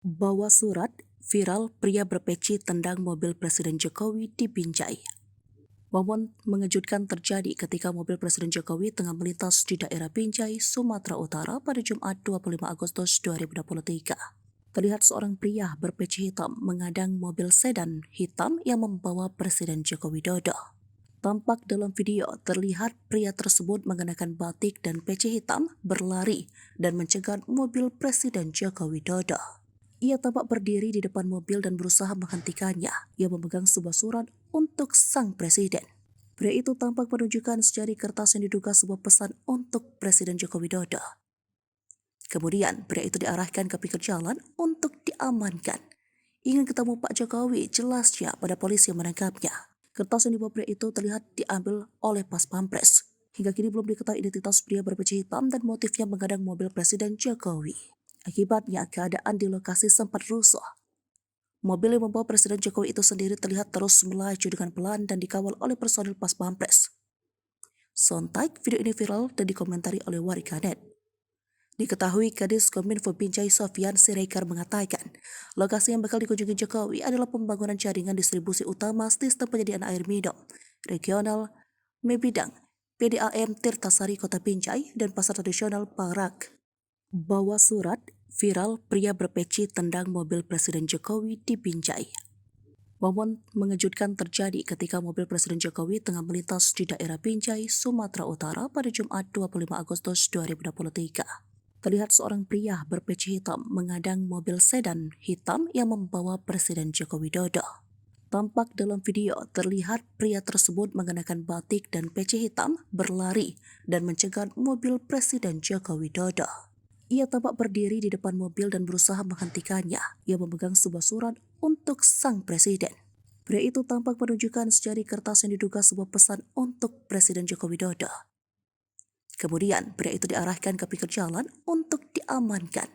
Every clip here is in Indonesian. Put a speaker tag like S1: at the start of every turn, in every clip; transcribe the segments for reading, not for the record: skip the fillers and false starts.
S1: Bawa surat, viral pria berpeci tendang mobil Presiden Jokowi di Binjai. Momen mengejutkan terjadi ketika mobil Presiden Jokowi tengah melintas di daerah Binjai, Sumatera Utara pada Jumat 25 Agustus 2023. Terlihat seorang pria berpeci hitam mengadang mobil sedan hitam yang membawa Presiden Joko Widodo. Tampak dalam video terlihat pria tersebut mengenakan batik dan peci hitam berlari dan mencegat mobil Presiden Joko Widodo. Ia tampak berdiri di depan mobil dan berusaha menghentikannya. Ia memegang sebuah surat untuk sang presiden. Pria itu tampak menunjukkan secari kertas yang diduga sebuah pesan untuk Presiden Joko Widodo. Kemudian pria itu diarahkan ke pinggir jalan untuk diamankan. Ingin ketemu Pak Jokowi, jelasnya pada polisi yang menangkapnya. Kertas yang dibawa pria itu terlihat diambil oleh Pas Pampres. Hingga kini belum diketahui identitas pria berpeci hitam dan motifnya mengadang mobil Presiden Jokowi. Akibatnya, keadaan di lokasi sempat rusuh. Mobil yang membawa Presiden Jokowi itu sendiri terlihat terus melaju dengan pelan dan dikawal oleh personil Pas Pampres. Sontak, video ini viral dan dikomentari oleh warganet. Diketahui Kadis Kominfo Binjai Sofyan Siregar mengatakan, lokasi yang bakal dikunjungi Jokowi adalah pembangunan jaringan distribusi utama sistem penyediaan air minum regional Mebidang, PDAM Tirtasari Kota Binjai, dan pasar tradisional Parak. Bawa surat, viral pria berpeci tendang mobil Presiden Jokowi di Binjai. Momen mengejutkan terjadi ketika mobil Presiden Jokowi tengah melintas di daerah Binjai, Sumatera Utara pada Jumat 25 Agustus 2023. Terlihat seorang pria berpeci hitam mengadang mobil sedan hitam yang membawa Presiden Joko Widodo. Tampak dalam video terlihat pria tersebut mengenakan batik dan peci hitam berlari dan mencegat mobil Presiden Joko Widodo. Ia tampak berdiri di depan mobil dan berusaha menghentikannya. Ia memegang sebuah surat untuk sang presiden. Pria itu tampak menunjukkan secari kertas yang diduga sebuah pesan untuk Presiden Joko Widodo. Kemudian pria itu diarahkan ke pinggir jalan untuk diamankan.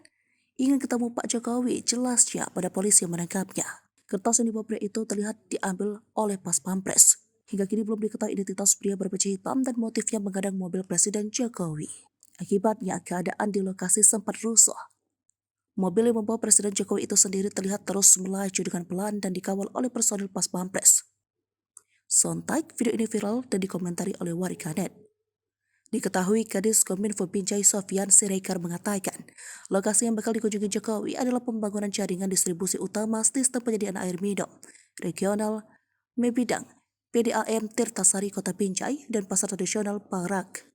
S1: Ingin ketemu Pak Jokowi, jelasnya pada polisi yang menangkapnya. Kertas yang dibawa pria itu terlihat diambil oleh Pas Pampres. Hingga kini belum diketahui identitas pria berpeci hitam dan motifnya mengadang mobil Presiden Jokowi. Akibatnya, keadaan di lokasi sempat rusuh. Mobil yang membawa Presiden Jokowi itu sendiri terlihat terus melaju dengan pelan dan dikawal oleh personil Pas Pampres. Sontak, video ini viral dan dikomentari oleh warganet. Diketahui Kadis Kominfo Binjai Sofyan Siregar mengatakan, lokasi yang bakal dikunjungi Jokowi adalah pembangunan jaringan distribusi utama sistem penyediaan air minum regional Mebidang, PDAM Tirtasari Kota Binjai, dan pasar tradisional Parak.